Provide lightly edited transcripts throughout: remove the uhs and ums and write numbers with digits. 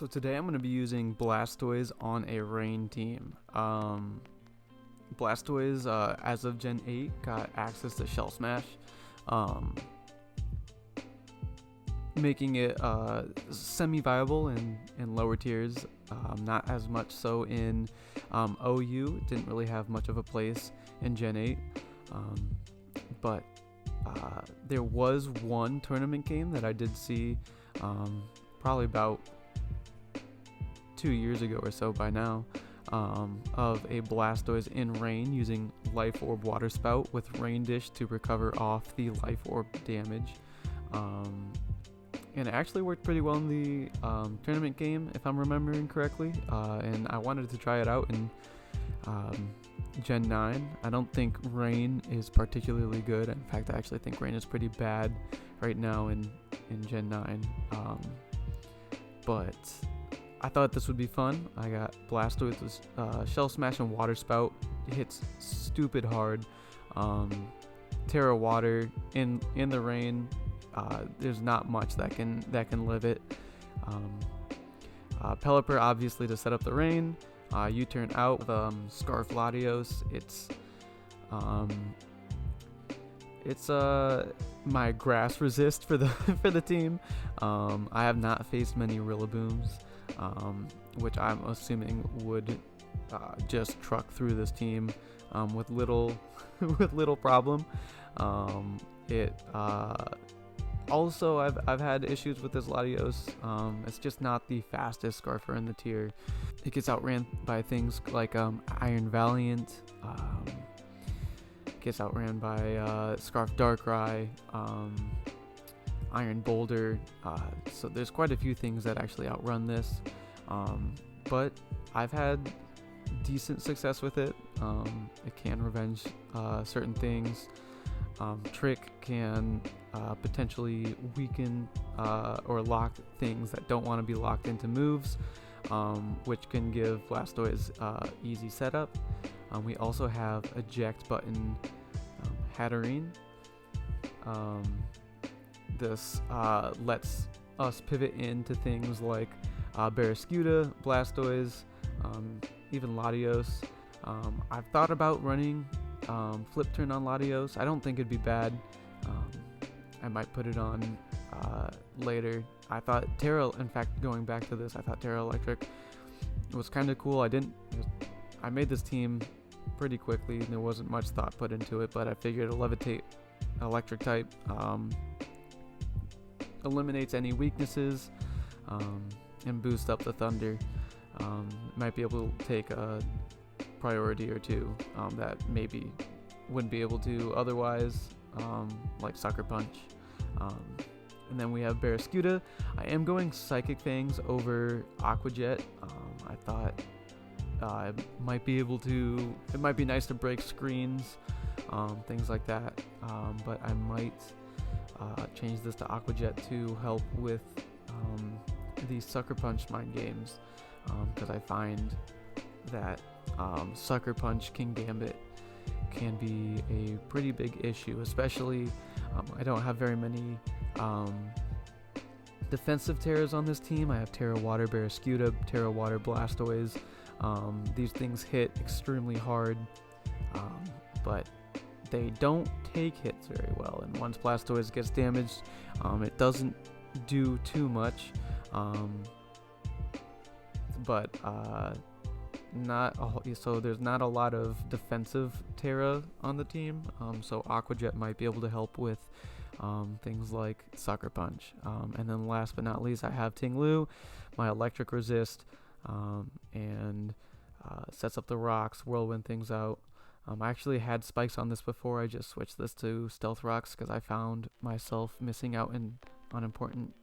So today I'm going to be using Blastoise on a rain team. Blastoise, as of Gen 8, got access to Shell Smash, um, making it semi-viable in lower tiers, not as much so in OU. It didn't really have much of a place in Gen 8, but there was one tournament game that I did see probably about 2 years ago or so by now, of a Blastoise in rain using Life Orb Water Spout with Rain Dish to recover off the Life Orb damage. And it actually worked pretty well in the tournament game, if I'm remembering correctly, and I wanted to try it out in Gen 9. I don't think Rain is particularly good. In fact, I actually think Rain is pretty bad right now in Gen 9. But I thought this would be fun. I got Blastoise with Shell Smash and Water Spout. It hits stupid hard. Terra Water in the rain. There's not much that can live it. Pelipper obviously to set up the rain. U-turn out with Scarf Latios. It's my grass resist for the for the team. I have not faced many Rillabooms, which I'm assuming would just truck through this team with little with little problem. Also, I've had issues with this Latios. It's just not the fastest Scarfer in the tier. It gets outran by things like Iron Valiant. Gets outran by Scarf Darkrai, Iron Boulder. So there's quite a few things that actually outrun this. But I've had decent success with it. It can revenge certain things. Trick can potentially weaken or lock things that don't want to be locked into moves, which can give Blastoise easy setup. We also have eject button Hatterene. This lets us pivot into things like Barraskewda, Blastoise, even Latios. I've thought about running flip turn on Latios. I don't think it'd be bad. I might put it on later. I thought in fact, going back to this, I thought Terra Electric was kind of cool. I made this team pretty quickly, and there wasn't much thought put into it, but I figured a Levitate Electric type eliminates any weaknesses and boost up the Thunder. Might be able to take a priority or two that maybe wouldn't be able to otherwise, like Sucker Punch. And then we have Barraskewda. I am going Psychic Fangs over Aqua Jet. I thought it might be nice to break screens, things like that. But I might change this to Aqua Jet to help with these Sucker Punch mind games, because I find that Sucker Punch King Gambit can be a pretty big issue, especially I don't have very many defensive Terras on this team. I have Terra Water Barraskewda, Terra Water Blastoise. These things hit extremely hard, but they don't take hits very well, and once Blastoise gets damaged, it doesn't do too much, but so there's not a lot of defensive Terra on the team, so Aqua Jet might be able to help with things like Sucker Punch. And then last but not least, I have Ting Lu, my electric resist, and sets up the rocks, whirlwind things out. I actually had spikes on this before. I just switched this to stealth rocks because I found myself missing out on important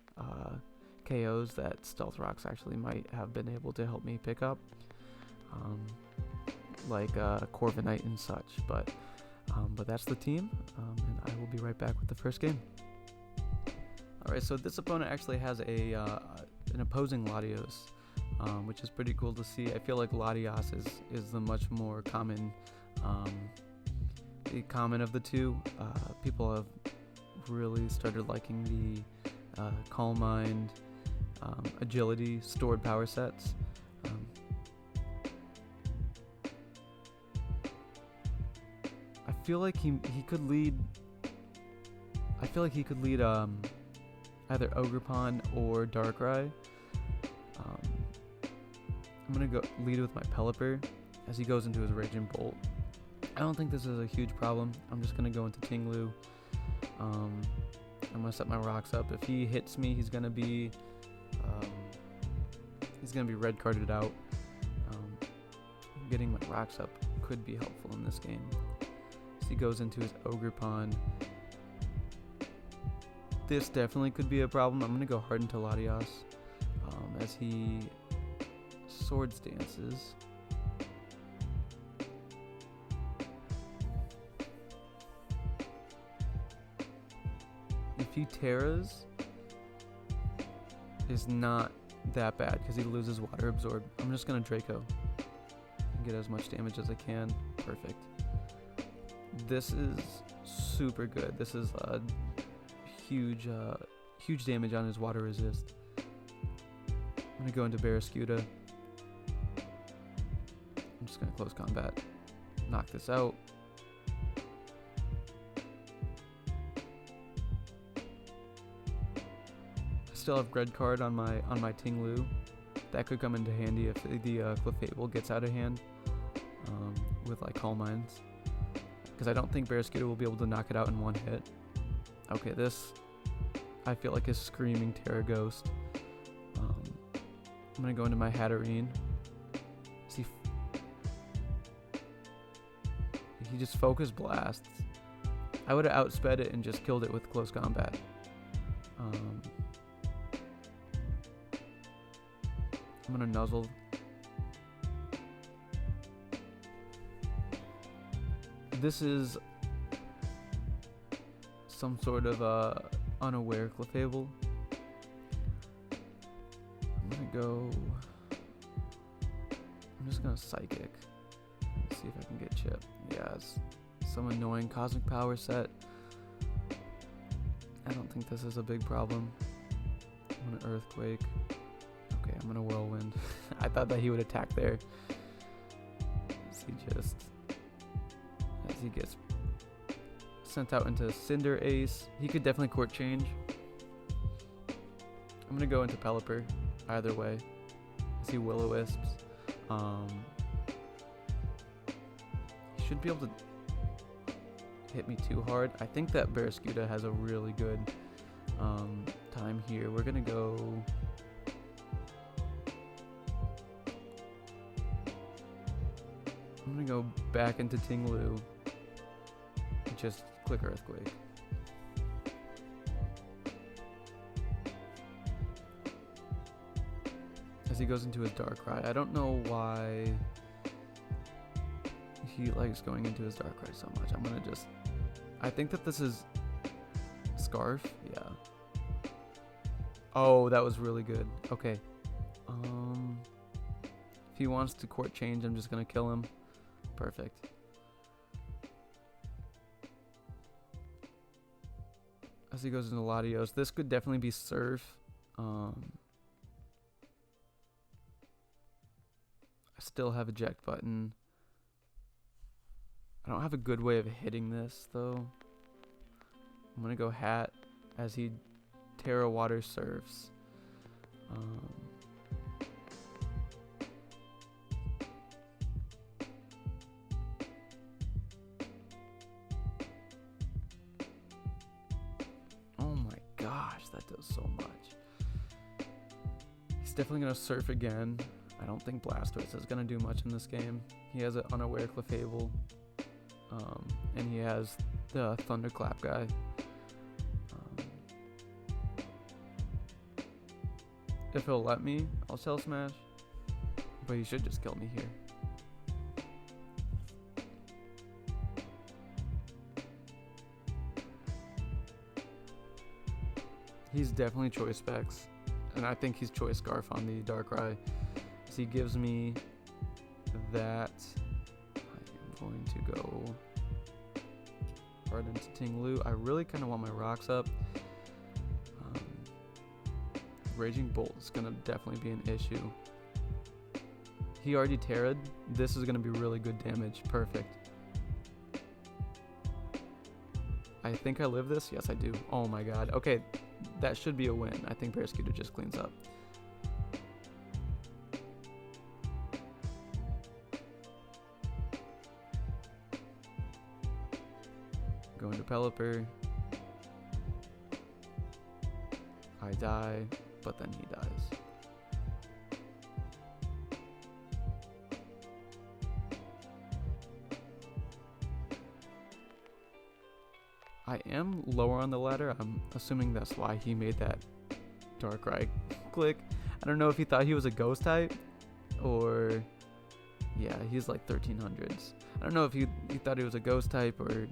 KOs that stealth rocks actually might have been able to help me pick up, like Corviknight and such. But that's the team, and I will be right back with the first game. Alright, so this opponent actually has an opposing Latios, which is pretty cool to see. I feel like Latios is the much more common of the two. People have really started liking the Calm Mind agility, stored power sets. I feel like he could lead. I feel like he could lead either Ogerpon or Darkrai. I'm gonna go lead with my Pelipper as he goes into his Raging Bolt. I don't think this is a huge problem. I'm just gonna go into Tinglu. I'm gonna set my rocks up. If he hits me, he's gonna be red carded out. Getting my rocks up could be helpful in this game. So he goes into his Ogerpon. This definitely could be a problem. I'm gonna go hard into Latios as he Swords Dances. If he Terras, is not that bad because he loses Water Absorb. I'm just gonna Draco and get as much damage as I can. Perfect. This is super good. This is huge damage on his Water Resist. I'm gonna go into Barraskewda. I'm just gonna close combat, knock this out. I still have Red Card on my Tinglu. That could come into handy if the Clefable gets out of hand with like Calm Minds, because I don't think Barraskewda will be able to knock it out in one hit. Okay, this I feel like is screaming Terra Ghost. I'm gonna go into my Hatterene. See, he just Focus Blasts. I would have outsped it and just killed it with close combat. I'm gonna Nuzzle. This is some sort of unaware Clefable. I'm just gonna Psychic. See if I can get Chip. Yeah, it's some annoying Cosmic Power set. I don't think this is a big problem. I'm gonna Earthquake. Okay, I'm gonna Whirlwind. I thought that he would attack there. As he gets sent out into Cinder Ace. He could definitely Court Change. I'm gonna go into Pelipper either way. I see Will-O-Wisps. He shouldn't be able to hit me too hard. I think that Barraskewda has a really good time here. We're gonna go. I'm gonna go back into Tinglu. Just click Earthquake. As he goes into his Darkrai. I don't know why he likes going into his Darkrai so much. I'm gonna just. I think that this is Scarf. Yeah. Oh, that was really good. Okay. If he wants to Court Change, I'm just gonna kill him. Perfect. As he goes into Latios, this could definitely be Surf. I still have Eject button. I don't have a good way of hitting this though. I'm gonna go Hat as he Terra Water Surfs. Oh my gosh, that does so much. He's definitely gonna Surf again. I don't think Blastoise is gonna do much in this game. He has an unaware Clefable. And he has the Thunderclap guy. If he'll let me, I'll Shell Smash. But he should just kill me here. He's definitely Choice Specs. And I think he's Choice Scarf on the Darkrai. So he gives me that. I'm going to go hard into Tinglu. I really kind of want my rocks up. Raging Bolt is going to definitely be an issue. He already Terra'd. This is going to be really good damage. Perfect. I think I live this. Yes, I do. Oh my god. Okay, that should be a win. I think Barraskewda just cleans up. Going to Pelipper. I die, but then he dies. I am lower on the ladder. I'm assuming that's why he made that Darkrai click. I don't know if he thought he was a ghost type or yeah, he's like 1300s. I don't know if he thought he was a ghost type or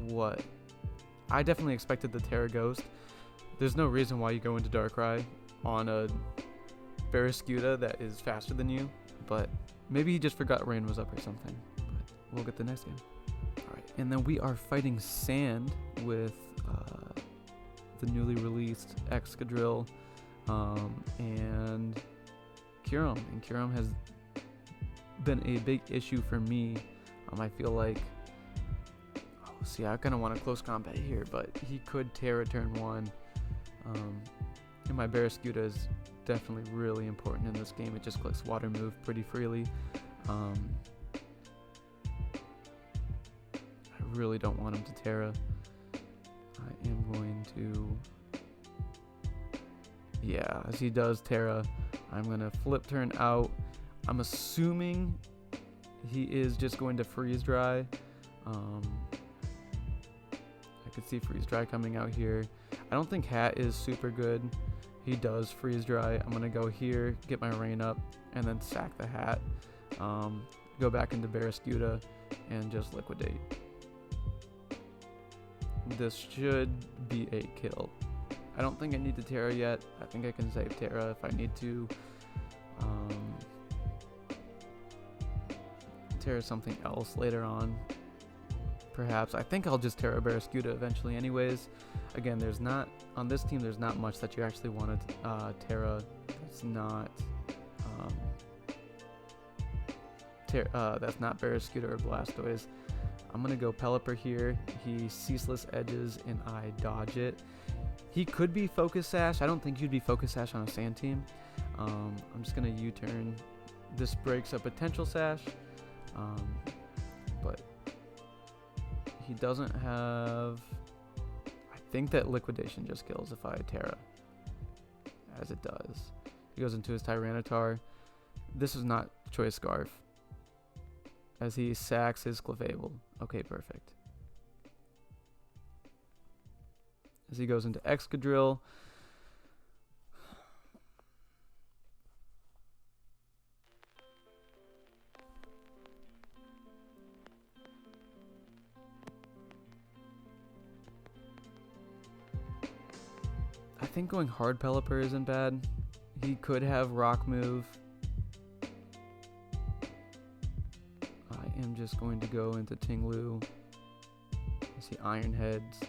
what. I definitely expected the Terra Ghost. There's no reason why you go into Darkrai on a Barraskewda that is faster than you, but maybe he just forgot Rain was up or something. But we'll get the next game. Alright, and then we are fighting Sand with the newly released Excadrill and Kyurem. And Kyurem has been a big issue for me. I feel like see, I kind of want a close combat here, but he could Terra turn 1. And my Barraskewda is definitely really important in this game. It just clicks Water Move pretty freely. I really don't want him to Terra. I am going to... Yeah, as he does Terra, I'm going to Flip Turn out. I'm assuming he is just going to Freeze Dry. I could see Freeze Dry coming out here. I don't think Hat is super good. He does Freeze Dry. I'm going to go here, get my Rain up, and then sack the Hat. Go back into Barraskewda and just liquidate. This should be a kill. I don't think I need to Terra yet. I think I can save Terra if I need to. Terra something else later on. Perhaps. I think I'll just Terra Barraskewda eventually anyways. Again, there's not, on this team, there's not much that you actually want to Terra. That's not, that's not Barraskewda or Blastoise. I'm going to go Pelipper here. He Ceaseless Edges and I dodge it. He could be Focus Sash. I don't think he'd be Focus Sash on a Sand team. I'm just going to U-turn. This breaks a potential Sash. But he doesn't have... I think that Liquidation just kills if I Terra. As it does. He goes into his Tyranitar. This is not Choice Scarf. As he sacks his Clefable. Okay, perfect. As he goes into Excadrill. I think going hard Pelipper isn't bad. He could have Rock Move. I am just going to go into Tinglu. I see Iron Heads.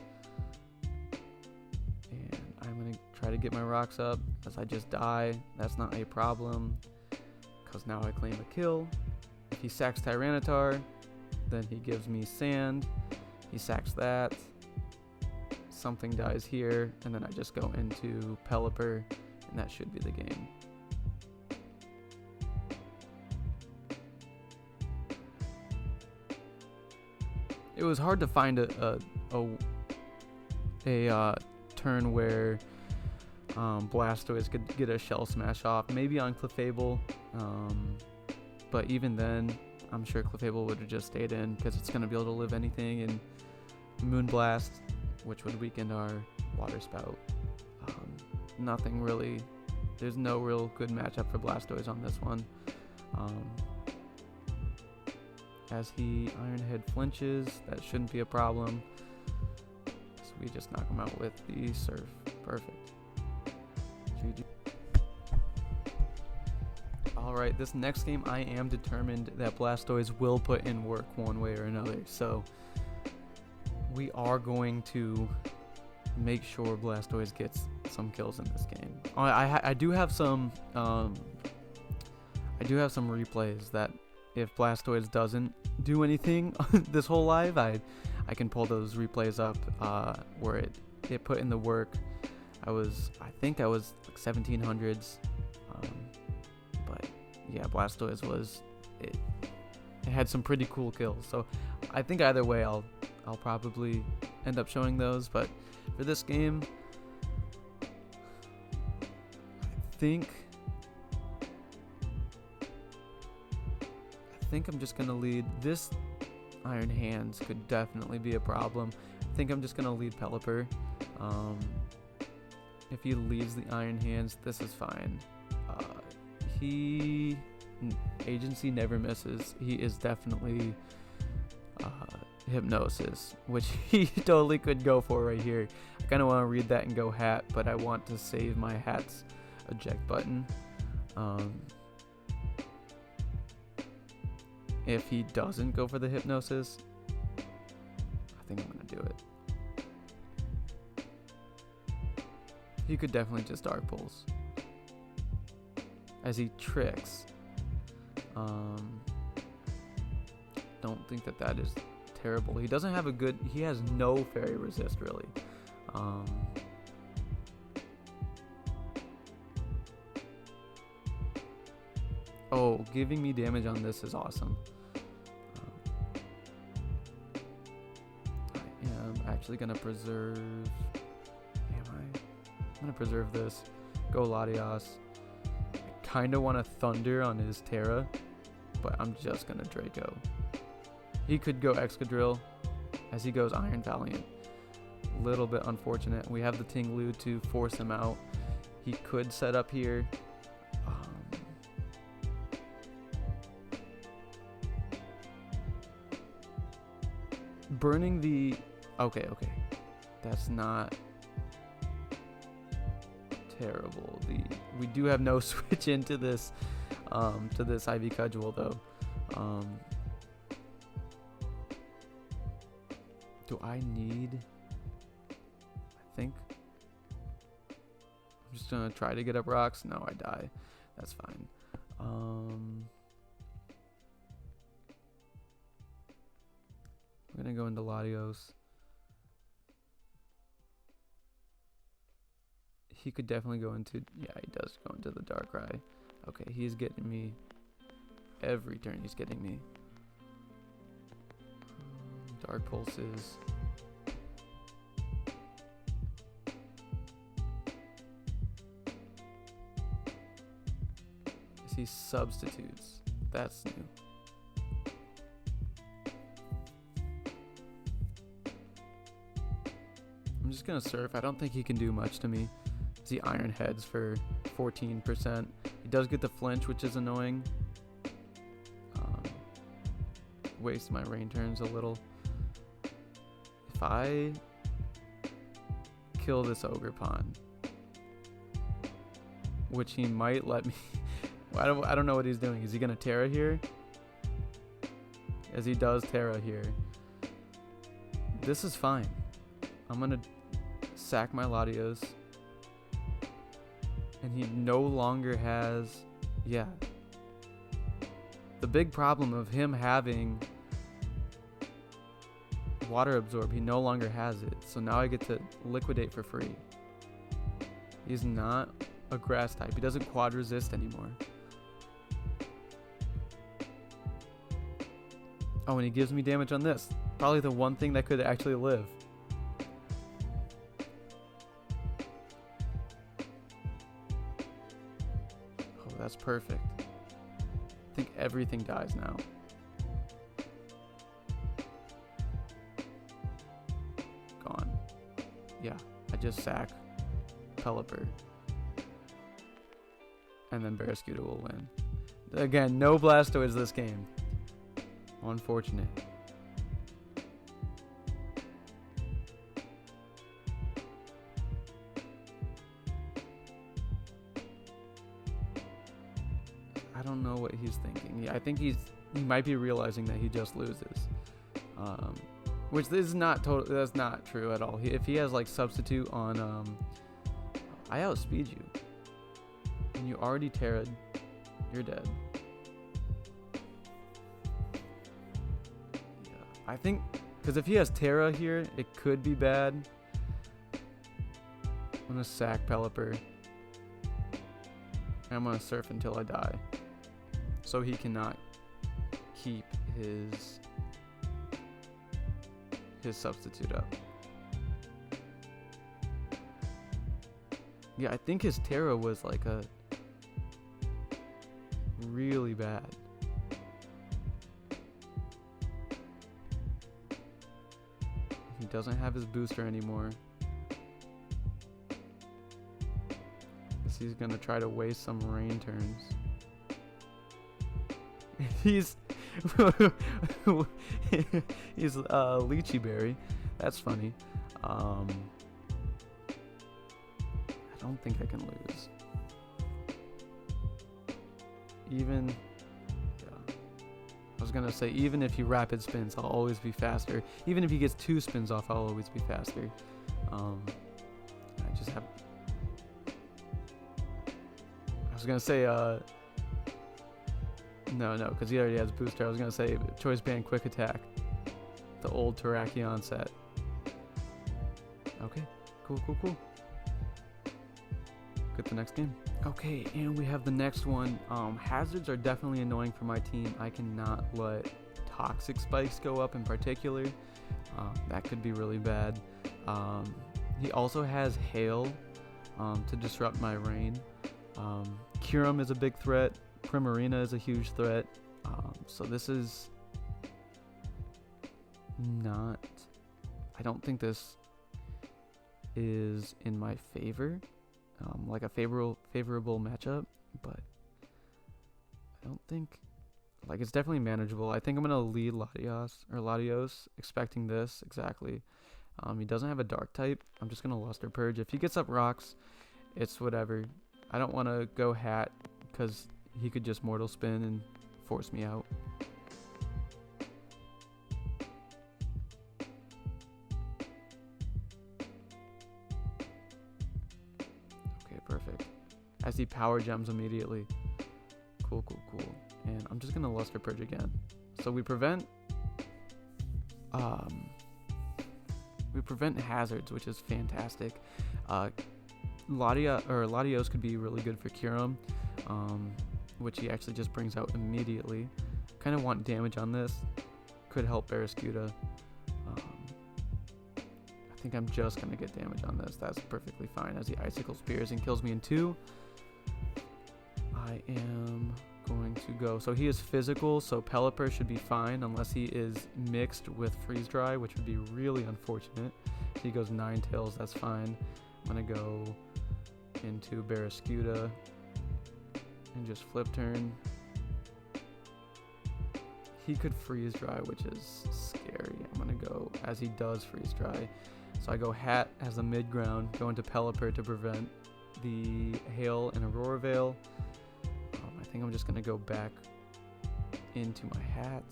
And I'm going to try to get my rocks up as I just die. That's not a problem, because now I claim a kill. If he sacks Tyranitar, then he gives me Sand. He sacks that. Something dies here, and then I just go into Pelipper, and that should be the game. It was hard to find a turn where Blastoise could get a Shell Smash off, maybe on Clefable, but even then, I'm sure Clefable would have just stayed in because it's going to be able to live anything, and Moonblast, which would weaken our Water Spout. Nothing really, there's no real good matchup for Blastoise on this one. As he Iron Head flinches, that shouldn't be a problem. So we just knock him out with the Surf. Perfect. GG. Alright, this next game I am determined that Blastoise will put in work one way or another. So we are going to make sure Blastoise gets some kills in this game. I do have some replays that if Blastoise doesn't do anything this whole live, I can pull those replays up where it put in the work. I think I was like 1700s, but yeah, Blastoise was it had some pretty cool kills. So I think either way I'll probably end up showing those, but for this game I think I'm just gonna lead. This Iron Hands could definitely be a problem. I think I'm just gonna lead Pelipper. If he leaves the Iron Hands, this is fine. Agency never misses. He is definitely Hypnosis, which he totally could go for right here. I kind of want to read that and go Hat, but I want to save my Hat's eject button. If he doesn't go for the Hypnosis, I think I'm going to do it. He could definitely just Dark Pulse as he tricks. Don't think that is terrible. He doesn't have he has no fairy resist really. Oh, giving me damage on this is awesome. I am actually gonna preserve. I'm gonna preserve this. Go Latios. I kind of want to Thunder on his Terra, but I'm just gonna Draco. He could go Excadrill as he goes Iron Valiant. Little bit unfortunate. We have the Tinglu to force him out. He could set up here. Burning the... Okay. That's not terrible. We do have no switch into this to this Ivy Cudgel though. Do I need... I think I'm just gonna try to get up rocks. No, I die. That's fine. I'm gonna go into Latios. He could definitely go into... Yeah, he does go into the Darkrai. Okay, he's getting me. Every turn he's getting me. Dark Pulses. He substitutes. That's new. I'm just gonna Surf. I don't think he can do much to me. He Iron Heads for 14%. He does get the flinch, which is annoying. Waste my rain turns a little. If I kill this Ogerpon, which he might let me... I don't know what he's doing. Is he gonna Terra here? As he does Terra here. This is fine. I'm gonna sack my Latios. And he no longer has... Yeah. The big problem of him having Water Absorb, he no longer has it. So now I get to liquidate for free. He's not a grass type. He doesn't quad resist anymore. Oh, and he gives me damage on this. Probably the one thing that could actually live. Oh, that's perfect. I think everything dies now. Gone. Yeah, I just sack Pelipper. And then Barraskewda will win. Again, no Blastoise this game. Unfortunate. I don't know what he's thinking. Yeah, I think he might be realizing that he just loses. Which is not that's not true at all. If he has like substitute on I outspeed you. And you already Terra'd. You're dead. Yeah, I think, because if he has Terra here, it could be bad. I'm gonna sack Pelipper. And I'm gonna surf until I die. So he cannot keep his substitute up. Yeah, I think his Terra was like a really bad. He doesn't have his booster anymore. Guess he's gonna try to waste some rain turns. He's Lychee Berry. That's funny. I don't think I can lose. Even, yeah. I was gonna say, even if he rapid spins, I'll always be faster. Even if he gets 2 spins off, I'll always be faster. I just have. I was gonna say, no, because he already has booster. I was gonna say Choice Band Quick Attack, the old Terrakion set. Okay, cool. Get the next game. Okay, and we have the next one. Hazards are definitely annoying for my team. I cannot let Toxic Spikes go up in particular. That could be really bad. He also has Hail to disrupt my rain. Kyurem is a big threat. Primarina is a huge threat. So this is not... I don't think this is in my favor. Like a favorable matchup, but I don't think, like, it's definitely manageable. I think I'm gonna lead Latios, expecting this exactly. He doesn't have a dark type. I'm just gonna Luster Purge. If he gets up rocks, it's whatever. I don't want to go Hat because he could just Mortal Spin and force me out. Perfect. I see Power Gems immediately. Cool. And I'm just gonna Luster Purge again. So we prevent hazards, which is fantastic. Latios could be really good for Kyurem, which he actually just brings out immediately. Kind of want damage on this. Could help Barraskewda. I think I'm just going to get damage on this. That's perfectly fine as he Icicle Spears and kills me in 2. I am going to go... So he is physical, so Pelipper should be fine unless he is mixed with Freeze Dry, which would be really unfortunate. If he goes Ninetales, that's fine. I'm going to go into Barraskewda and just flip turn. He could Freeze Dry, which is scary. I'm going to go as he does Freeze Dry. So I go Hat as the mid ground, go into Pelipper to prevent the Hail and Aurora Veil. I think I'm just going to go back into my Hat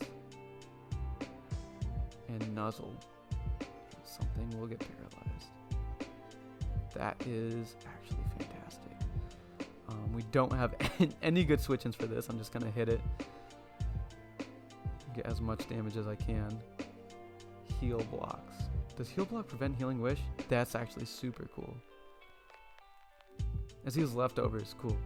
and Nuzzle. Something will get paralyzed. That is actually fantastic. We don't have any good switch-ins for this. I'm just going to hit it. Get as much damage as I can. Heal blocks. Does Heal Block prevent Healing Wish? That's actually super cool. As he has leftovers. Cool.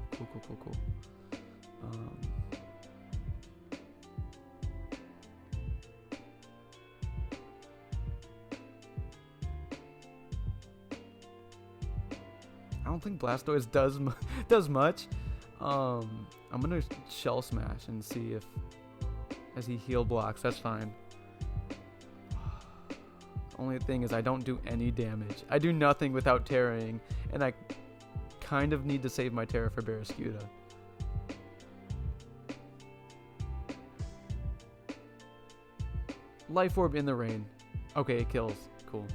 I don't think Blastoise does much. I'm gonna Shell Smash and see if, as he heal blocks, that's fine. Only thing is I don't do any damage. I do nothing without Terraing, and I kind of need to save my Terra for Barraskewda. Life Orb in the rain. Okay, it kills. Cool.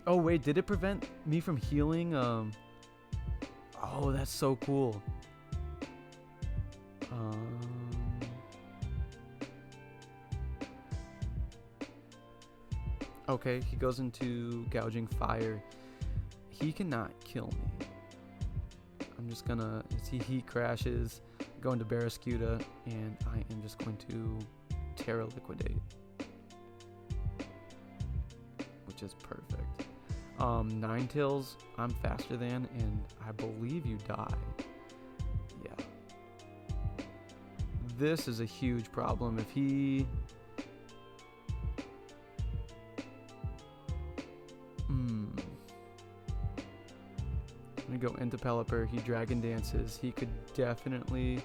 Oh wait, did it prevent me from healing? Oh, that's so cool. Okay, he goes into Gouging Fire. he cannot kill me. I'm just gonna, he heat crashes, go into Barraskewda, and I am just going to Terra Liquidate, which is perfect. Ninetales, I'm faster than, and I believe you die. Yeah. This is a huge problem. If he... I'm gonna go into Pelipper. He Dragon Dances. He could definitely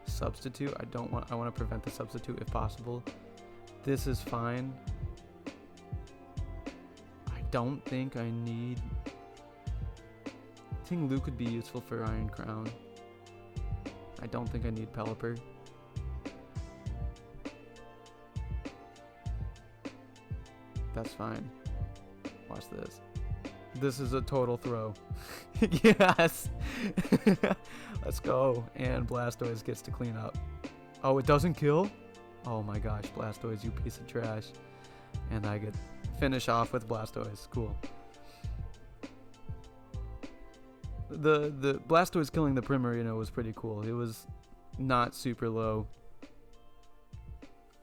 substitute. I want to prevent the substitute if possible. This is fine. I don't think I need... Ting Lu could be useful for Iron Crown. I don't think I need Pelipper. That's fine. Watch this. This is a total throw. Yes! Let's go. And Blastoise gets to clean up. Oh, it doesn't kill? Oh my gosh, Blastoise, you piece of trash. And I get finish off with Blastoise. Cool. The Blastoise killing the Primarina was pretty cool. It was not super low.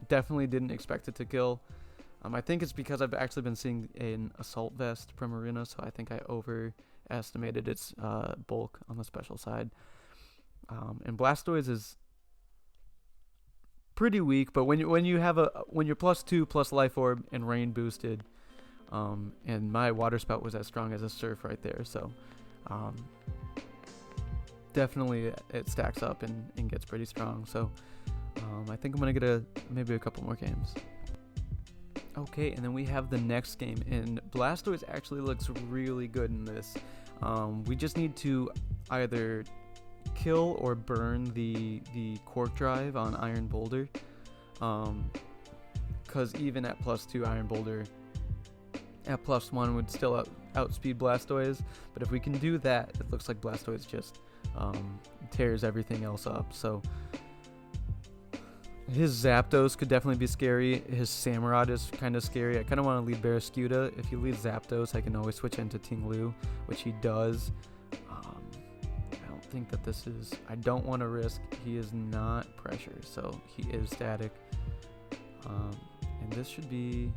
Definitely didn't expect it to kill. I think it's because I've actually been seeing an Assault Vest Primarina, so I think I overestimated its bulk on the special side. And Blastoise is pretty weak, but when you're +2 plus Life Orb and Rain boosted, and my Water Spout was as strong as a Surf right there, so definitely it stacks up and gets pretty strong. So I think I'm gonna get maybe a couple more games. Okay, and then we have the next game, and Blastoise actually looks really good in this. We just need to either kill or burn the Quark Drive on Iron Boulder, because even at +2 Iron Boulder, at +1 would still outspeed Blastoise. But if we can do that, it looks like Blastoise just tears everything else up. So his Zapdos could definitely be scary. His Samurott is kind of scary. I kind of want to lead Barraskewda. If he leads Zapdos, I can always switch into Ting Lu, which he does. I don't think that this is... I don't want to risk. He is not pressure, so he is static. And this should be...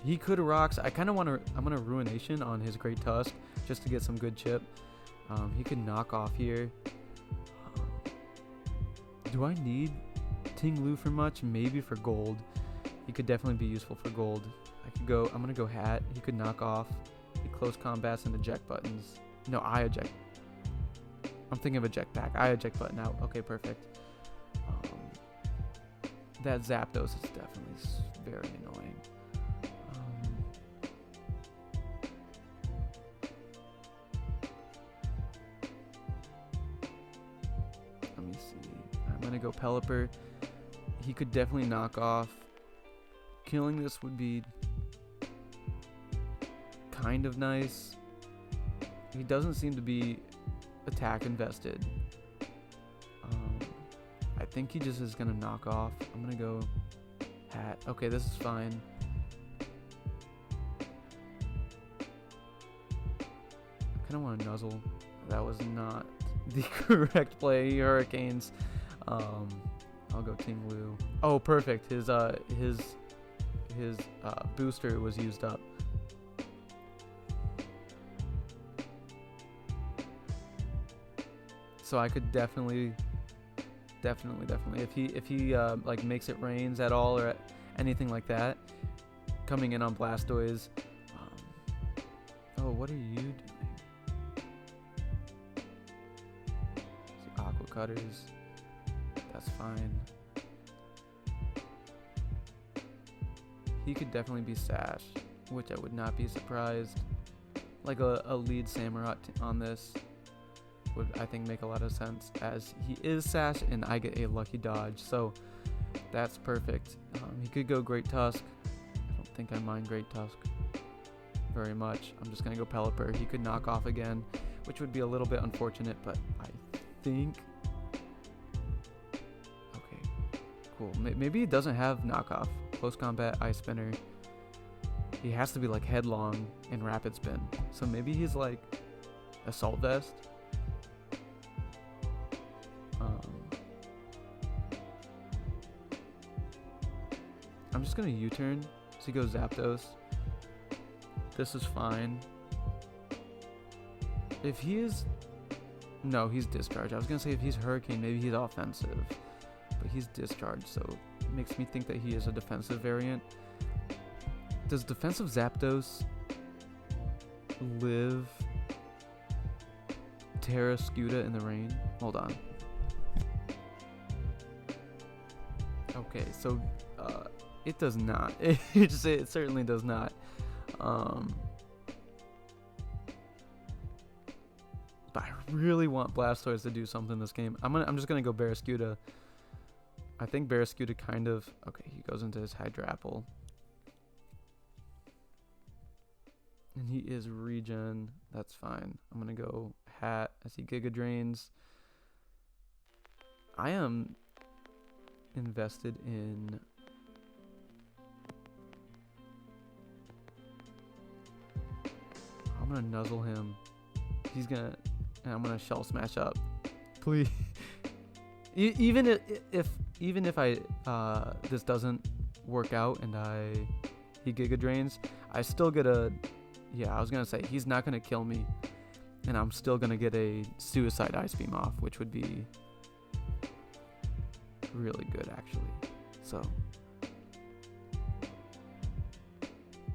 He could Rocks. I kind of want to... I'm going to Ruination on his Great Tusk just to get some good chip. He could knock off here. Do I need Ting Lu for much? Maybe for gold. He could definitely be useful for gold. I'm gonna go Hat. He could knock off. He close combats and eject buttons. No, I eject. I'm thinking of eject back. I eject button out. Okay, perfect. That Zapdos is definitely very annoying. Let me see. I'm gonna go Pelipper. He could definitely knock off. Killing this would be kind of nice. He doesn't seem to be attack invested. I think he just is gonna knock off. I'm gonna go Hat. Okay, this is fine. I kind of want to Nuzzle. That was not the correct play. Hurricanes. I'll go Ting Lu. Oh, perfect. His booster was used up. So I could definitely if he like makes it rains at all or anything like that, coming in on Blastoise. Oh, what are you doing? See, Aqua Cutters. That's fine. He could definitely be Sash, which I would not be surprised. Like a lead Samurott on this would, I think, make a lot of sense, as he is Sash and I get a lucky dodge, so that's perfect. He could go Great Tusk. I don't think I mind Great Tusk very much. I'm just gonna go Pelipper. He could knock off again, which would be a little bit unfortunate, but I think... Okay, cool. Maybe he doesn't have knockoff. Close combat, Ice Spinner. He has to be like Headlong and Rapid Spin. So maybe he's like Assault Vest. I'm just gonna U-turn. So he goes Zapdos. This is fine. If he is... No, he's Discharge. I was gonna say if he's Hurricane, maybe he's offensive. But he's Discharge, so it makes me think that he is a defensive variant. Does defensive Zapdos live Terra Scuda in the rain? Hold on. Okay, so it does not. It certainly does not. But I really want Blastoise to do something in this game. I'm just gonna go Barraskewda. I think Barraskewda kind of... Okay, he goes into his Hydrapple. And he is regen. That's fine. I'm gonna go Hat as he Giga Drains. I am invested in... I'm gonna nuzzle him. He's gonna... And I'm gonna Shell Smash up. Please. Even if I this doesn't work out and he Giga Drains, I still get a... Yeah, I was gonna say he's not gonna kill me, and I'm still gonna get a Suicide Ice Beam off, which would be really good actually. So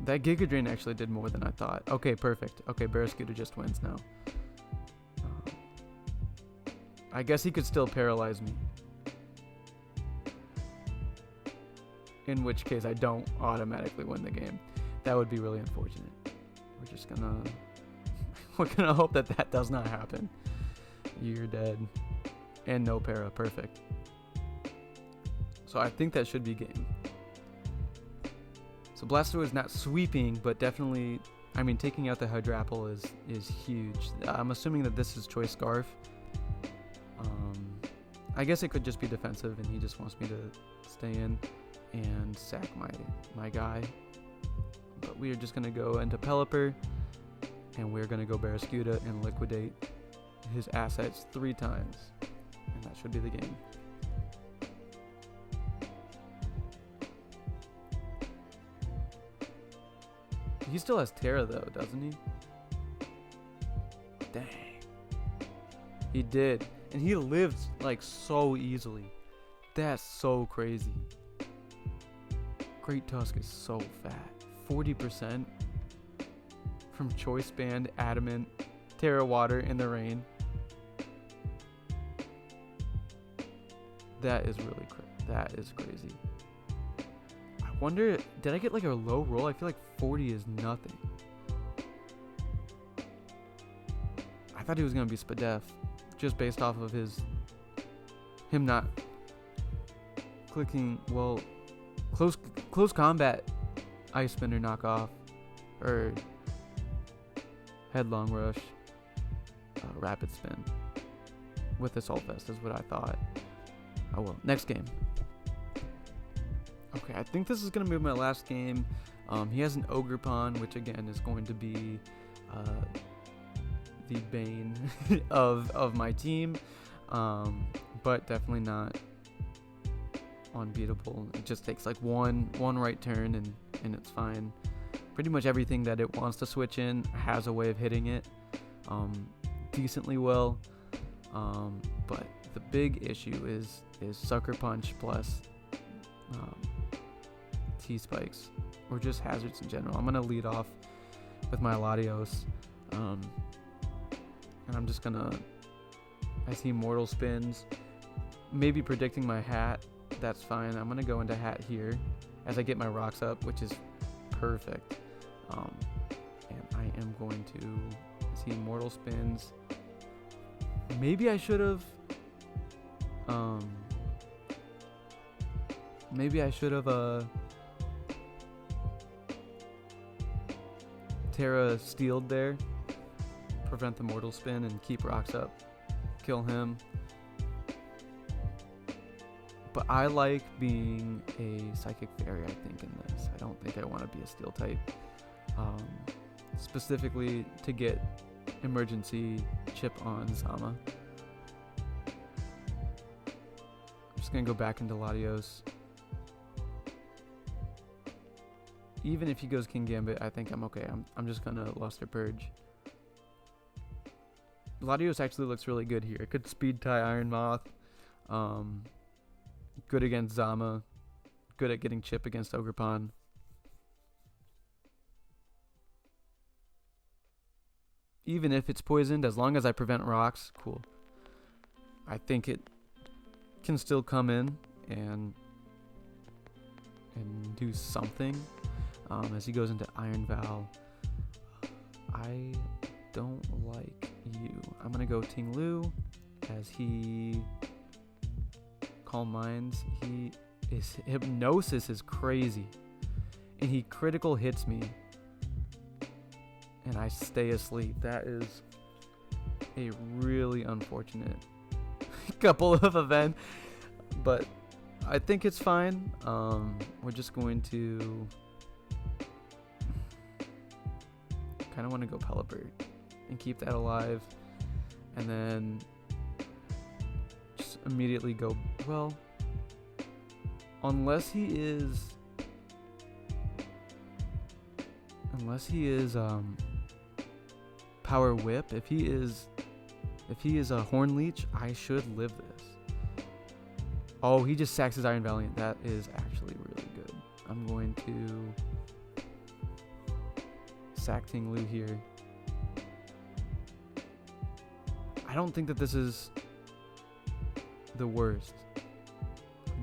that Giga Drain actually did more than I thought. Okay, perfect. Okay, Barraskewda just wins now. I guess he could still paralyze me. In which case I don't automatically win the game. That would be really unfortunate. We're just gonna... We're gonna hope that that does not happen. You're dead. And no para. Perfect. So I think that should be game. So Blastoise is not sweeping, but definitely... I mean, taking out the Hydrapple is huge. I'm assuming that this is Choice Scarf. I guess it could just be defensive, and he just wants me to stay in and sack my guy. But we are just going to go into Pelipper, and we're going to go Barraskewda and liquidate his assets 3 times. And that should be the game. He still has Terra, though, doesn't he? Dang. He did. And he lived, like, so easily. That's so crazy. Great Tusk is so fat. 40% from Choice Band, Adamant, Terra Water in the rain. That is really that is crazy. I wonder, did I get like a low roll? I feel like 40 is nothing. I thought he was gonna be Spadef, just based off of him not clicking. Well, close combat, Ice Spinner knockoff, or Headlong Rush, Rapid Spin with Assault Vest is what I thought. Oh well, next game. Okay, I think this is going to be my last game. He has an Ogerpon, which again is going to be the bane of my team, but definitely not unbeatable. It just takes like one right turn and it's fine. Pretty much everything that it wants to switch in has a way of hitting it decently well, but the big issue is Sucker Punch plus T-Spikes, or just hazards in general. I'm going to lead off with my Latios, and I'm just going to, I see Mortal Spins, maybe predicting my Hat. That's fine. I'm going to go into Hat here as I get my rocks up, which is perfect. And I am going to see Mortal Spins. Maybe I should have Terra Steeled there, prevent the Mortal Spin and keep rocks up, kill him. But I like being a Psychic Fairy, I think, in this. I don't think I want to be a Steel type. Specifically to get emergency chip on Zama. I'm just gonna go back into Latios. Even if he goes King Gambit, I think I'm okay. I'm just gonna Luster Purge. Latios actually looks really good here. It could speed tie Iron Moth. Good against Zama. Good at getting chip against Ogerpon. Even if it's poisoned, as long as I prevent rocks, cool. I think it can still come in and do something. As he goes into Iron Val. I don't like you. I'm gonna go Ting Lu as he Calm Minds. Hypnosis is crazy. And he critical hits me. And I stay asleep. That is a really unfortunate couple of events. But I think it's fine. We're just going to kind of want to go Pelipper and keep that alive. And then just immediately go, well, unless he is Power Whip, if he is a Horn Leech, I should live this. Oh, he just sacks his Iron Valiant. That is actually really good. I'm going to sack Ting Lu here. I don't think that this is the worst.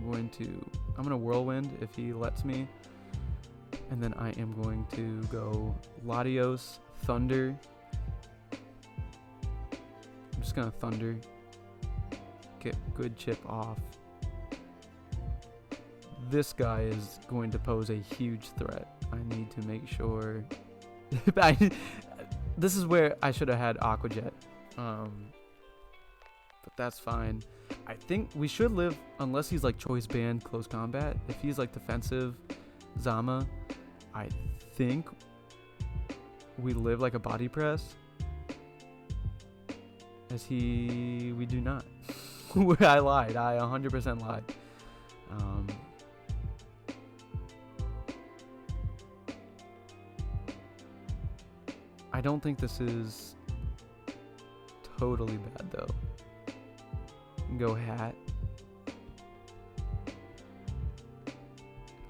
I'm gonna Whirlwind if he lets me. And then I am going to go Latios, Thunder. I'm just gonna Thunder. Get good chip off. This guy is going to pose a huge threat. I need to make sure. This is where I should have had Aqua Jet. But that's fine. I think we should live unless he's like choice band close combat. If he's like defensive Zama, I think we live like a body press. We do not. I lied. I 100% lied. I don't think this is totally bad though. Go Hat.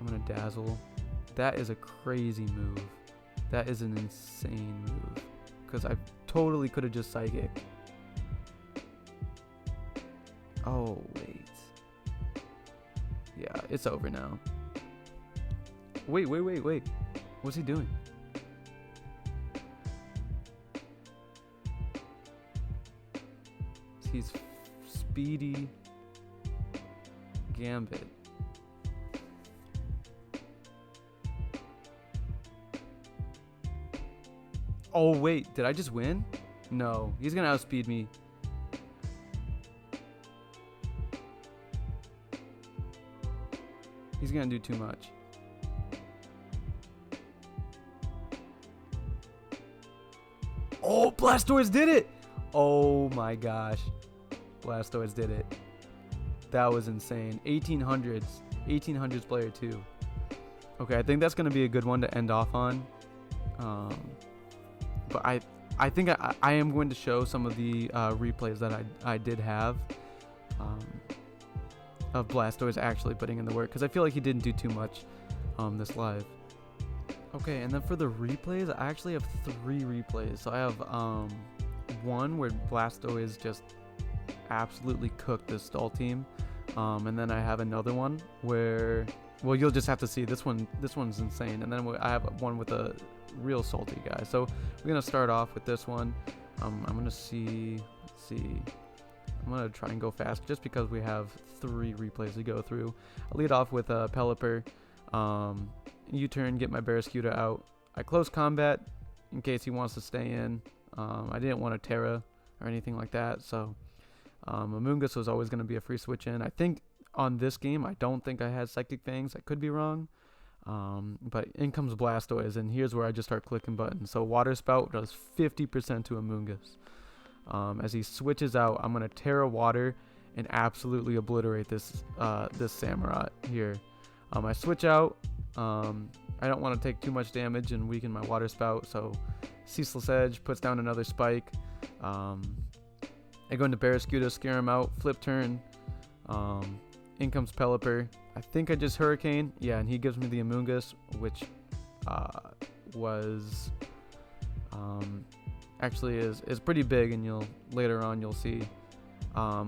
I'm gonna Dazzle. That is a crazy move. That is an insane move. Because I totally could have just Psychic. Oh, wait. Yeah, it's over now. Wait. What's he doing? He's Speedy Gambit. Oh wait, did I just win? No, he's gonna outspeed me. He's gonna do too much. Oh, Blastoise did it! Oh my gosh. Blastoise did it. That was insane. 1800s player 2. Okay, I think that's going to be a good one to end off on. But I think I am going to show some of the replays that I did have of Blastoise actually putting in the work, because I feel like he didn't do too much this live. Okay, and then for the replays, I actually have 3 replays. So I have one where Blastoise just absolutely cooked this stall team, and then I have another one where, well, you'll just have to see this one's insane, and then I have one with a real salty guy. So we're gonna start off with this one. I'm gonna let's see, I'm gonna try and go fast just because we have 3 replays to go through. I'll lead off with Pelipper. U-turn, get my Barraskewda out. I close combat in case he wants to stay in. I didn't want a Terra or anything like that, so Amoonguss was always going to be a free switch in. I think on this game, I don't think I had Psychic Fangs. I could be wrong. But in comes Blastoise, and here's where I just start clicking buttons. So Water Spout does 50% to Amoonguss. As he switches out, I'm gonna Terra Water and absolutely obliterate this Samurott here. I switch out. I don't want to take too much damage and weaken my Water Spout, so Ceaseless Edge puts down another Spike. I go into Barraskewda, scare him out, flip turn. In comes Pelipper. I think I just Hurricane. Yeah, and he gives me the Amoonguss, which was actually is pretty big, and later on you'll see.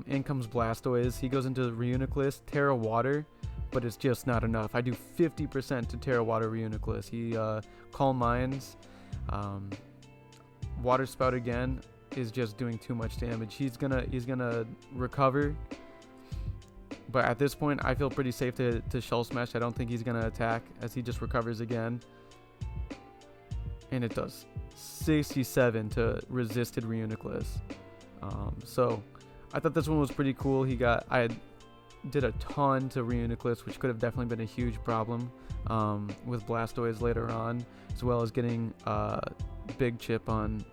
In comes Blastoise. He goes into Reuniclus, Terra Water, but it's just not enough. I do 50% to Terra Water Reuniclus. He Calm Minds. Water Spout again is just doing too much damage. He's gonna recover, but at this point I feel pretty safe to Shell Smash. I don't think he's gonna attack, as he just recovers again, and it does 67 to resisted Reuniclus. So I thought this one was pretty cool. I did a ton to Reuniclus, which could have definitely been a huge problem with Blastoise later on, as well as getting big chip on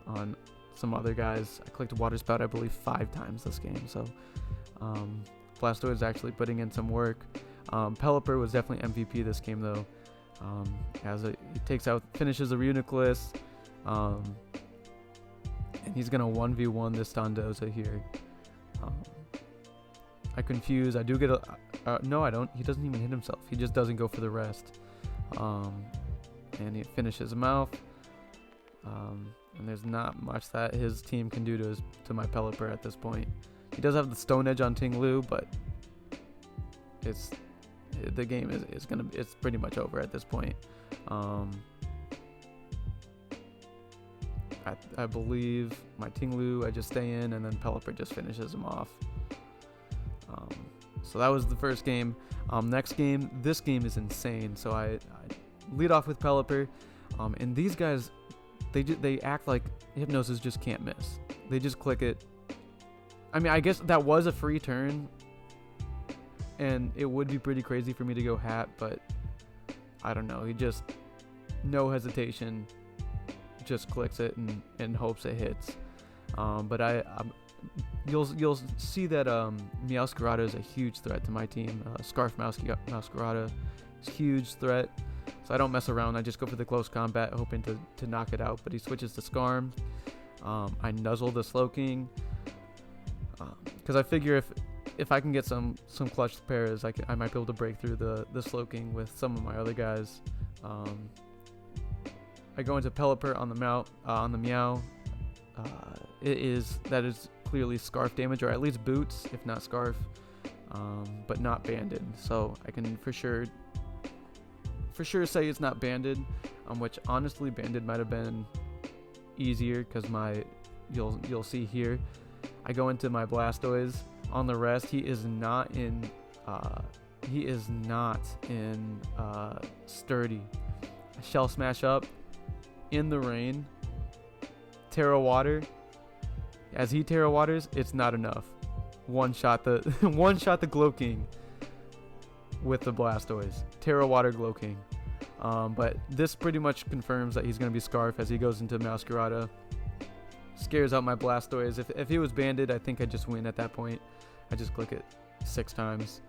some other guys. I clicked Water Spout, I believe, 5 times this game, so Blastoise is actually putting in some work. Pelipper was definitely MVP this game, though, as he finishes a Reuniclus, and he's gonna 1v1 this Dondoza here. I confuse. I do get a no, I don't. He doesn't even hit himself. He just doesn't go for the rest, and he finishes him off. And there's not much that his team can do to my Pelipper at this point. He does have the Stone Edge on Ting-Lu, but the game is pretty much over at this point. I believe my Ting-Lu, I just stay in, and then Pelipper just finishes him off. So that was the first game. Next game, this game is insane. So I lead off with Pelipper, and these guys, they act like Hypnosis just can't miss. They just click it. I mean, I guess that was a free turn, and it would be pretty crazy for me to go hat, but I don't know. He just, no hesitation, just clicks it and hopes it hits. But you'll see that Meowscarada is a huge threat to my team. Scarf Meowscarada is a huge threat. So I don't mess around. I just go for the close combat, hoping to knock it out. But he switches to Scarm. I nuzzle the Slowking, because I figure if I can get some clutch pairs, I might be able to break through the Slowking with some of my other guys. I go into Pelipper on the Meow. That is clearly Scarf damage, or at least boots, if not Scarf, but not banded. So I can for sure say it's not banded, which honestly banded might have been easier, because you'll see here, I go into my Blastoise on the rest. He is not in Sturdy. Shell Smash up in the rain, Terra Water. As he Terra Waters, it's not enough. One shot the Glow King with the Blastoise. Terra Water Glow King. But this pretty much confirms that he's going to be Scarf, as he goes into Meowscarada. Scares out my Blastoise. If he was banded, I think I just win at that point. I just click it 6 times.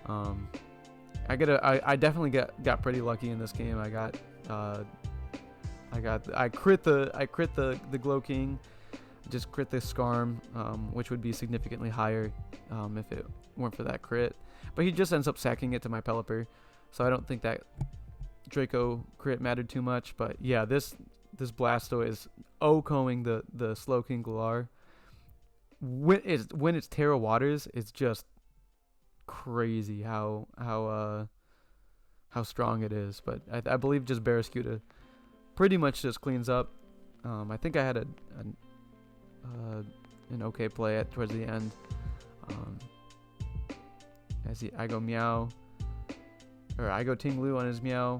I definitely got pretty lucky in this game. I crit the Glow King. Just crit the Scarm, which would be significantly higher if it weren't for that crit. But he just ends up sacking it to my Pelipper, so I don't think that Draco crit mattered too much. But yeah, this Blastoise OHKOing the Slowking Galar. When it's Terra Waters, it's just crazy how strong it is. But I believe just Barraskewda pretty much just cleans up. I think I had an okay play towards the end. I go Meow, or I go Ting-Lu on his Meow.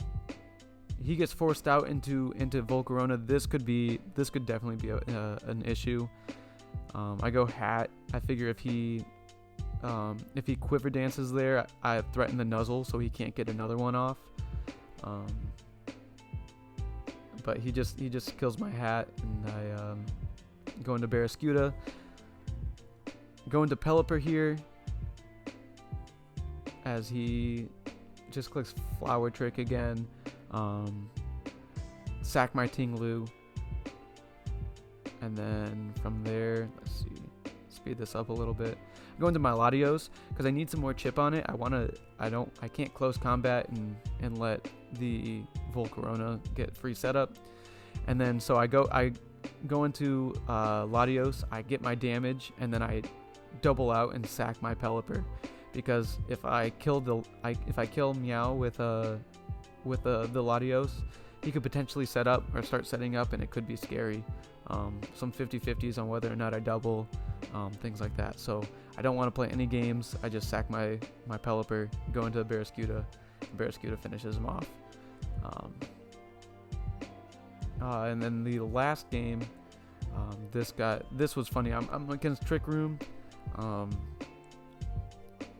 He gets forced out into Volcarona. This could definitely be an issue. I go Hat. I figure if he Quiver Dances there, I threaten the Nuzzle, so he can't get another one off. Um, but he just kills my hat, and I go into Barraskewda. Go into Pelipper here, as he just clicks Flower Trick again. Sack my Tinglu, and then from there, let's see, speed this up a little bit. Go into my Latios because I need some more chip on it. I can't close combat and let the Volcarona get free setup. And then so I go into Latios, I get my damage, and then I double out and sack my Pelipper, because if I kill Meow with the Latios, he could potentially set up or start setting up, and it could be scary. Some 50-50s on whether or not I double, things like that. So I don't want to play any games. I just sack my Pelipper, go into Barraskewda, and Barraskewda finishes him off. And then the last game, this was funny. I'm against Trick Room.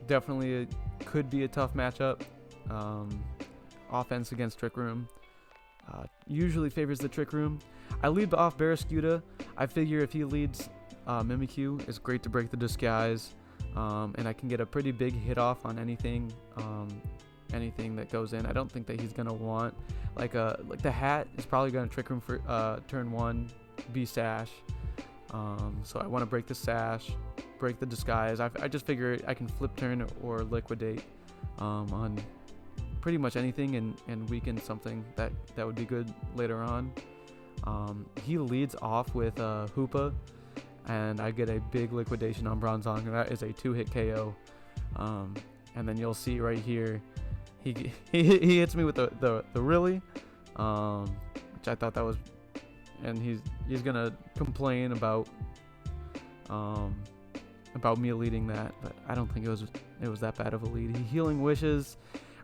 Definitely could be a tough matchup. Offense against Trick Room usually favors the Trick Room. I lead off Barraskewda. I figure if he leads Mimikyu, it's great to break the disguise, and I can get a pretty big hit off on anything that goes in. I don't think that he's gonna want like the hat is probably gonna Trick Room for turn 1, be Sash. So I want to break the Sash, break the disguise. I just figure I can flip turn or liquidate on pretty much anything and weaken something that would be good later on. He leads off with Hoopa, and I get a big liquidation on Bronzong, and that is a 2-hit KO. And then you'll see right here, he hits me with the really, which I thought that was, and he's gonna complain about me leading that, but I don't think it was that bad of a lead. He healing wishes.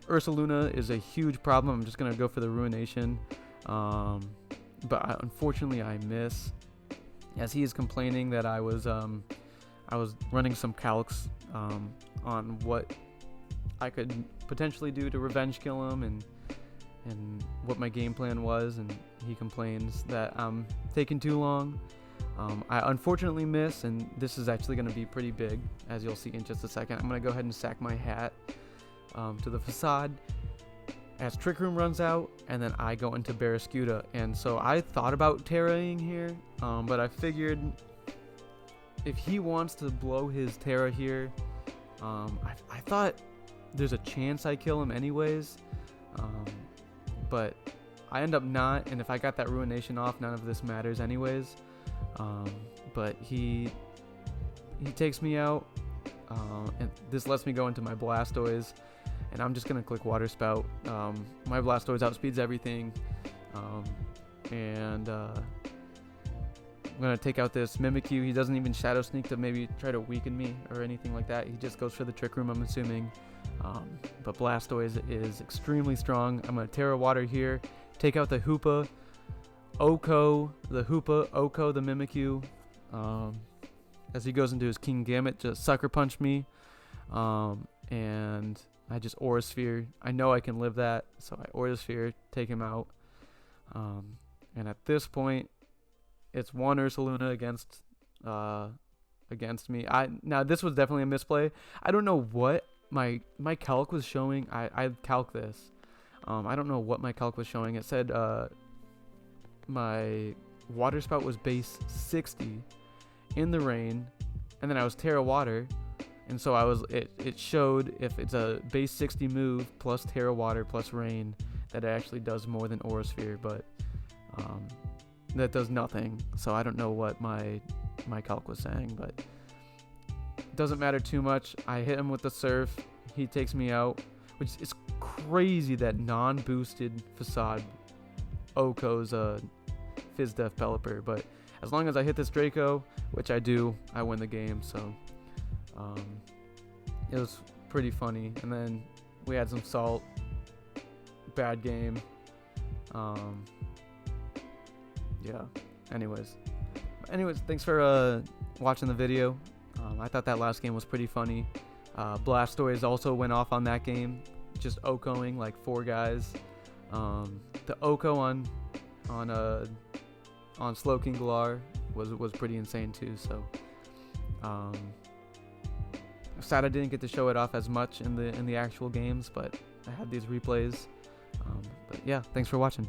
Ursaluna is a huge problem. I'm just gonna go for the Ruination, but unfortunately I miss, as he is complaining that I was running some calcs on what I could potentially do to revenge kill him and what my game plan was, and he complains that I'm taking too long. I unfortunately miss, and this is actually going to be pretty big, as you'll see in just a second. I'm going to go ahead and sack my hat to the Facade as Trick Room runs out, and then I go into Barraskewda. And so I thought about Terraing here, but I figured if he wants to blow his Terra here, I thought there's a chance I kill him anyways, but I end up not, and if I got that Ruination off, none of this matters anyways. But he takes me out, and this lets me go into my Blastoise, and I'm just gonna click Water Spout. My Blastoise outspeeds everything, and I'm gonna take out this Mimikyu. He doesn't even Shadow Sneak to maybe try to weaken me or anything like that. He just goes for the Trick Room, I'm assuming. But Blastoise is extremely strong. I'm gonna Terra Water here, take out the Hoopa, Oko the Mimikyu, as he goes into his King Gamut, just Sucker Punch me, and I just Aura Sphere. I know I can live that, so I Aura Sphere, take him out, and at this point, it's one Ursaluna against me. Now this was definitely a misplay. I don't know what my calc was showing. I calc this. I don't know what my calc was showing. It said my Water Spout was base 60 in the rain, and then I was Terra Water, and so it showed if it's a base 60 move plus Terra Water plus rain, that it actually does more than Aura Sphere, but that does nothing. So I don't know what my calc was saying, but it doesn't matter too much. I hit him with the Surf, he takes me out, which is crazy that non-boosted Facade Oko's Fizz Def Pelipper, but as long as I hit this Draco, which I do, I win the game. So it was pretty funny. And then we had some Salt, bad game. Yeah. Anyways, thanks for watching the video. I thought that last game was pretty funny. Blastoise also went off on that game, just Okoing like 4 guys. The Oko on Slowking Galar was pretty insane too. So sad I didn't get to show it off as much in the actual games, but I had these replays. But yeah, thanks for watching.